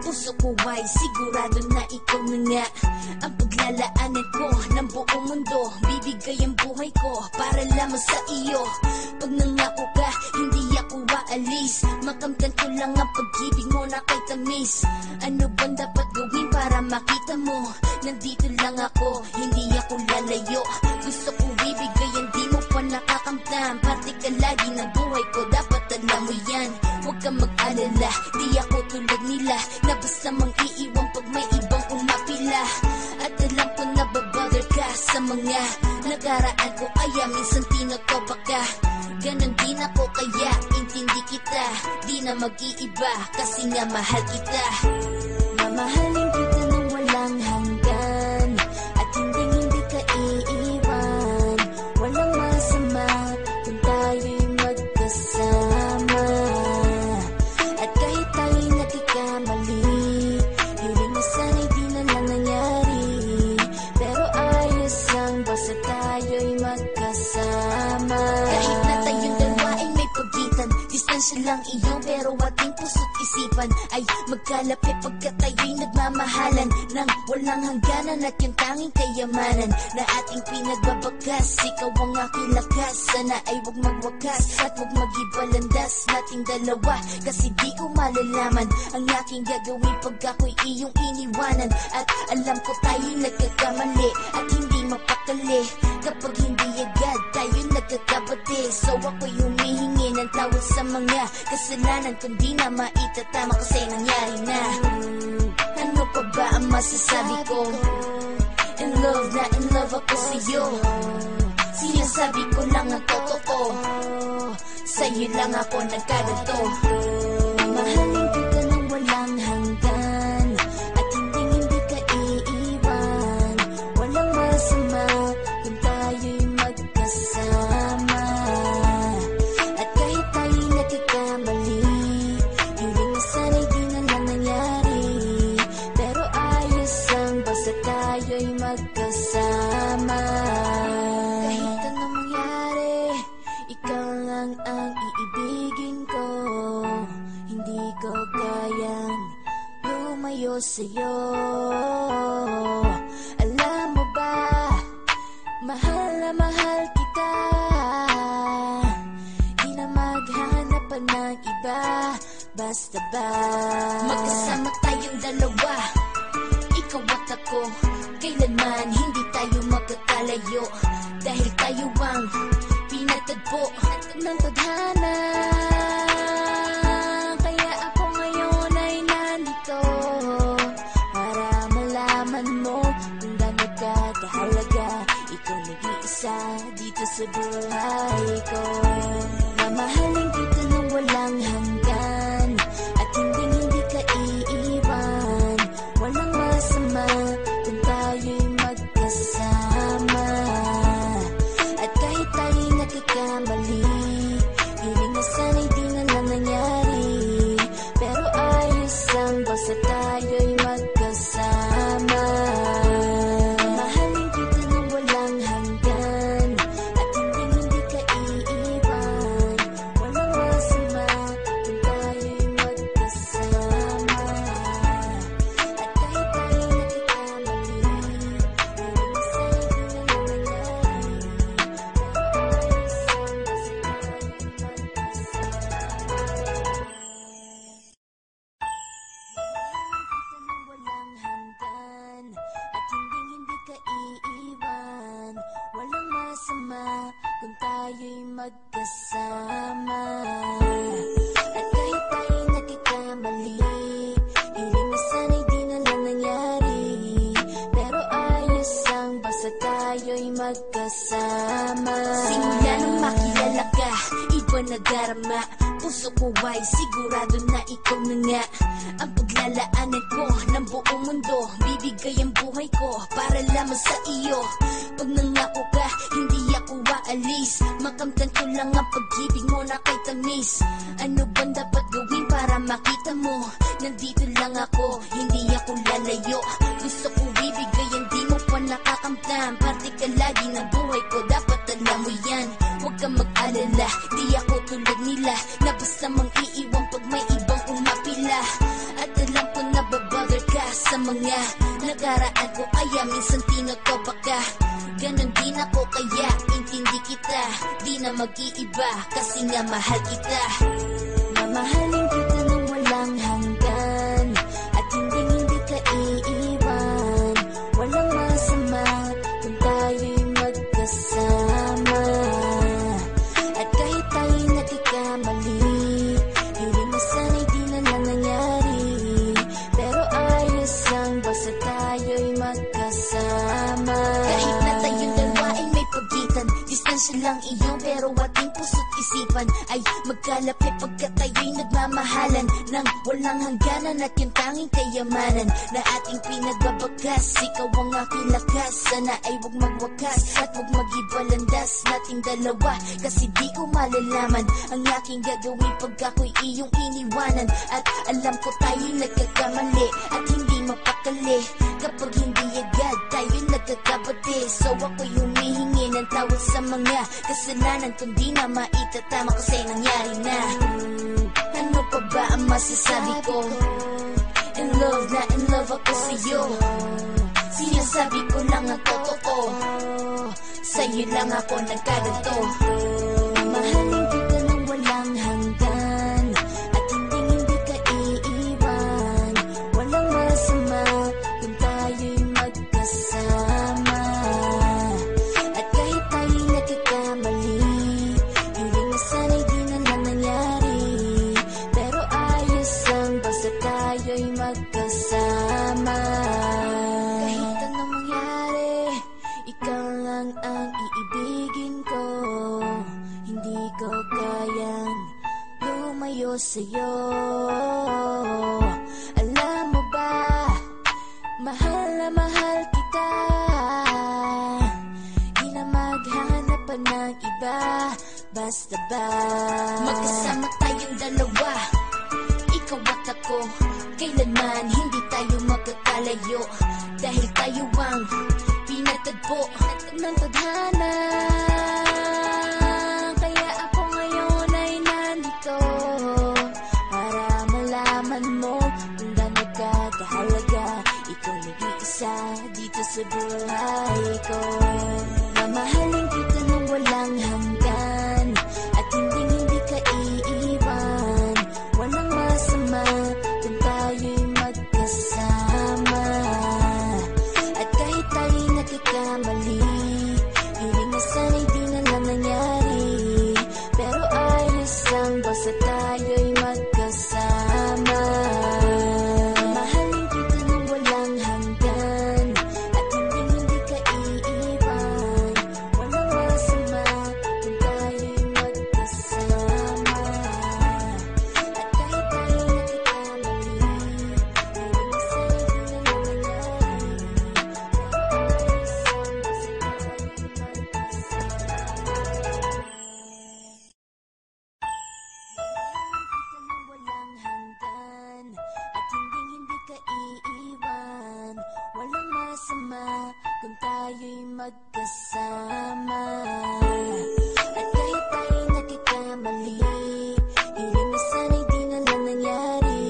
Puso ko ay sigurado na ikaw na nga ang paglalaanan ko ng buong mundo. Bibigay ang buhay ko para lamang sa iyo. Pag nangako ka, hindi ako aalis. Makamtan ko lang ang pag-ibig mo na kay tamis. Ano bang dapat gawin para makita mo? Nandito lang ako, hindi ako lalayo. Gusto ko ibigay, hindi mo pa nakakamtan. Parte ka lagi ng buhay ko, dapat alam mo yan. Huwag kang mag-alala, di ako tulad nila na basta mang iiwan pag may ibang umapila. At alam ko na babother ka sa mga nakaraan ko, kaya minsan tinatopa ka. Ganon din ako, kaya intindi kita. Di na mag-iiba kasi nga mahal kita. Mamahalin kita nang walang hanggan, at hindi ka iiwan. Walang masama kung tayo'y magkasama. At kahit tayo'y nagkakamali, hiling na sana'y di na lang nangyari. Pero ayos lang basta tayo'y magkasama. Kahit na tayong dalawa ay may pagitan, distansya lang iyo pero ating puso't isipan ay magkalapit pagkat tayo'y nagmamahalan ng walang hangganan. At yung tanging kayamanan na ating pinagbabakas, ikaw ang aking lakas. Sana ay huwag magwakas at huwag mag-ibalandas nating dalawa, kasi di ko malalaman ang aking gagawin pag ako'y iyong iniwanan. At alam ko tayo'y nagkakamali at hindi mapakali kapag hindi agad tayo'y nagkakabati. So ako'y humihingi ng tawad sa mga kasalanan kung di na maitatama kasi nangyari na. Ano pa ba ang masasabi ko? In love na in love ako sa'yo. Sinasabi ko lang ang totoo, sa'yo lang ako nagkaganto. Mahalin kita nang walang hanggan, at hindi ka iiwan. Walang masama kung tayo'y magkasama. At kahit tayo'y nagkakamali, hiling na sana'y di na lang nangyari. Pero ayos lang basta tayo'y magkasama. Kahit anong mangyari, ikaw lang ang iibigin ko. Hindi ko kayang lumayo sa'yo. Alam mo ba, mahal na mahal kita. Di na maghanap pa ng iba, basta ba magkasama tayong dalawa, ikaw at ako. Kailanman hindi tayo magkakalayo, dahil tayo ang pinatagpo ng tadhana. Kaya ako ngayon ay nandito para malaman mo kung gaano ka kahalaga. Ikaw nag-iisa dito sa buhay ko. Mamahalin kita nang walang hanggan, at hindi ka iiwan. Walang masama kung tayo'y magkasama. At kahit tayo'y nagkakamali, hiling na sana'y di na lang nangyari. Pero ayos lang basta tayo'y magkasama. Mahalin kita nang walang hanggan, at hindi ka iiwan. Walang masama kung tayo'y magkasama. At kahit tayo'y nagkakamali, hiling na sana'y di na lang nangyari. Walang hanggan, at hindi ka iiwan. Walang masama kung tayo'y magkasama. At kahit tayo'y nagkakamali, hiling na sana'y di na lang nangyari. Pero ayos lang basta tayo'y magkasama. Simula nang makilala ka, iba na darama. Puso ko ay sigurado na ikaw na nga ang paglalaanan ko ng buong mundo. Bibigay ang buhay ko para lamang sa iyo. Pag nangako ka, hindi ako aalis. Makamtan ko lang ang pag-ibig mo na kay tamis. Ano bang dapat gawin para makita mo? Nandito lang ako, hindi ako lalayo. Gusto ko ibigay, hindi mo pa nakakamtan. Parte ka lagi ng buhay ko, dapat alam mo yan. Huwag kang mag-alala, di ako tulad nila na basta mang iiwan pag may ibang umapila. At alam ko na sa mga nakaraan ko, kaya minsan tinatopa ka. Ganon din ako, kaya intindi kita. Di na mag-iiba, kasi nga mahal kita. Mamahalin kita nang walang hanggan, at hindi ka iiwan. Walang masama kung tayo'y magkasama. At kahit tayo'y nagkakamali, hiling na sana'y di na lang nangyari. Pero ayos lang, basta tayo'y magkasama. Kahit na tayong dalawa ay may pagitan, distansya lang iyon, pero ating puso't isipan ay magkalapit pagkat tayo'y nagmamahalan ng walang hangganan. At yung tanging kayamanan na ating pinagbabakas, ikaw ang aking lakas. Sana ay huwag magwakas at huwag mag-ibalandas nating dalawa, kasi di ko malalaman ang aking gagawin pag ako'y iyong iniwanan. At alam ko tayo'y nagkakamali at hindi mapakali kapag hindi agad tayo'y nagkakabati. So ako'y humihingi ng tawad sa mga kasalanan, kundi na maitatama kasi nangyari na. Ano pa ba ang masasabi ko? In love na in love ako sa'yo. Sinasabi ko lang ang totoo, sa'yo lang ako nagkaganto. Mahalin kita nang walang hanggan, at hindi ka iiwan. Walang masama kung tayo'y magkasama. At kahit tayo'y nagkakamali, hiling na sana'y di na lang nangyari. Pero ayos lang, basta tayo'y magkasama. Kahit anong mangyari, ikaw lang ang iibigin ko. Hindi ko kayang lumayo sa'yo. Alam mo ba, mahal na mahal kita. Di na maghanap pa ng iba, basta ba magkasama tayong dalawa, ikaw at ako. Kailanman hindi tayo magkakalayo, dahil tayo ang pinatagpo ng tadhana. Kaya ako ngayon ay nandito para malaman mo kung gaano ka kahalaga. Ikaw nag-iisa dito sa buhay ko. Mamahalin kita nang walang hanggan, at hindi ka iiwan. Walang masama kung tayo'y magkasama. At kahit tayo'y nagkakamali, hiling na sana'y di na lang nangyari. Pero ayos lang, basta tayo'y magkasama. Mahalin kita nang walang hanggan, at hindi ka iiwan. Walang masama kung tayo'y magkasama. At kahit tayo'y nagkakamali, hiling na sana'y di na lang nangyari. Pero ayos lang, basta tayo'y magkasama. Walang hanggan, at hindi ka iiwan. Walang masama kung tayo'y magkasama. At kahit tayo'y nagkakamali, hiling na sana'y di na lang nangyari.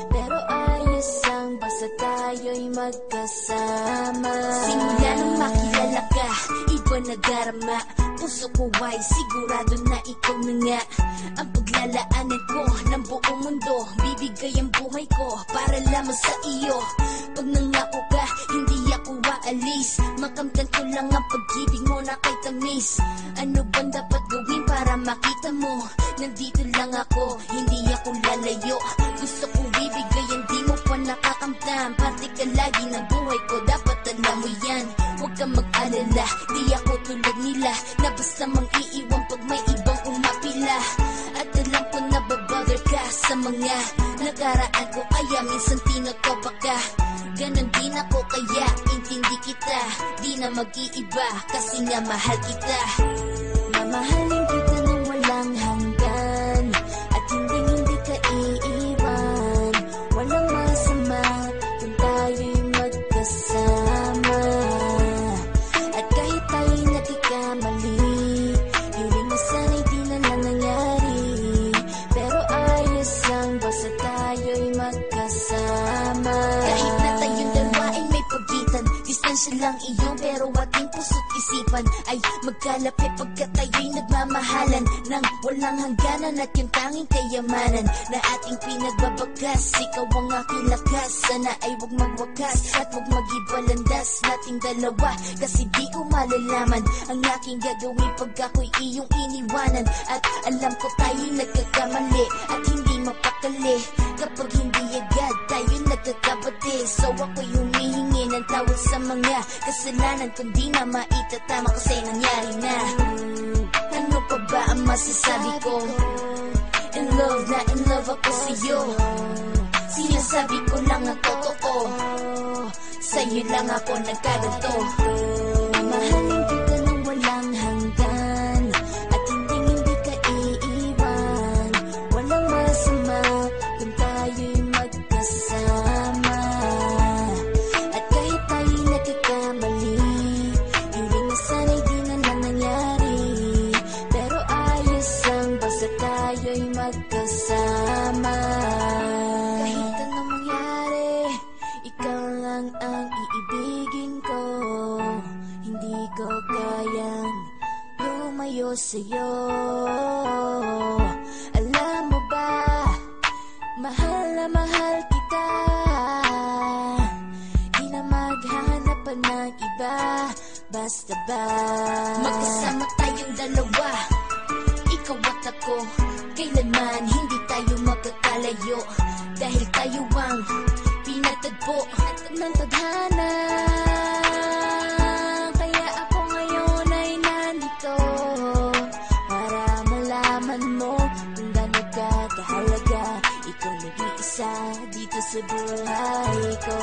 Pero ayos lang, basta tayo'y magkasama. Simula nung makilala ka, iba na darama. Puso ko ay sigurado na ikaw na nga ang paglalaanan ko ng buong mundo. Bibigay ang buhay ko para lamang sa iyo. Pag nangako ka, hindi ako aalis. Makamtan ko lang ang pag-ibig mo na kay tamis. Ano bang dapat gawin para makita mo? Nandito lang ako, hindi ako lalayo. Gusto ko bibigay, hindi mo pa nakakamtan. Parte ka lagi ng buhay ko, dapat alam mo yan. Huwag kang mag-alala, di ako tulad nila na basta mang iiwan pag may ibang umapila. At alam ko na babother ka sa mga nakaraan ko, kaya minsan tinatopa ka. Ganon din ako, kaya intindi kita. Di na mag-iiba, kasi nga mahal kita. Mamahalin kita nang walang hanggan, at hindi ka iiwan. Walang masama kung tayo'y magkasama. At kahit tayo'y nagkakamali, hiling na sana'y di na lang nangyari. Pero ayos lang, basta tayo'y magkasama. Kahit na isa lang iyon, pero ating puso't isipan ay magkalapit pagkat tayo'y nagmamahalan ng walang hangganan at yung tanging kayamanan na ating pinagbabagas. Ikaw ang aking lakas, sana ay huwag magwakas at huwag mag-ibalandas nating dalawa, kasi di ko malalaman ang aking gagawin pag ako'y iyong iniwanan. At alam ko tayo'y nagkakamali at hindi mapakali kapag hindi agad tayo'y nagkakabati. So ako'y humihingi ng tawad sa mga kasalanan, kundi na maitatama kasi nangyari na. Ano pa ba ang masasabi ko? In love na in love ako sa'yo, sinasabi ko lang ang totoo, sa'yo lang ako nagkaganto. Mahalin kita ng walang hanggan at hindi ka iiwan. Walang masama kung tayo'y magkasama. At kahit tayo'y nagkakamali, hindi na sana'y di na lang nangyari, pero ayos lang basta tayo'y magkasama. Kahit anong mangyari, ikaw lang ang iibigin ko. Hindi ko kayang lumayo sa'yo. Alam mo ba, mahal na mahal kita. Di na maghanap pa ng iba, basta ba magkasama tayong dalawa, ikaw at ako. Kailanman hindi tayo magkakalayo, dahil tayo ang pinatagpo ng tadhana. Kaya ako ngayon ay nandito para malaman mo kung gaano ka kahalaga. Ikaw nag-iisa dito sa buhay ko.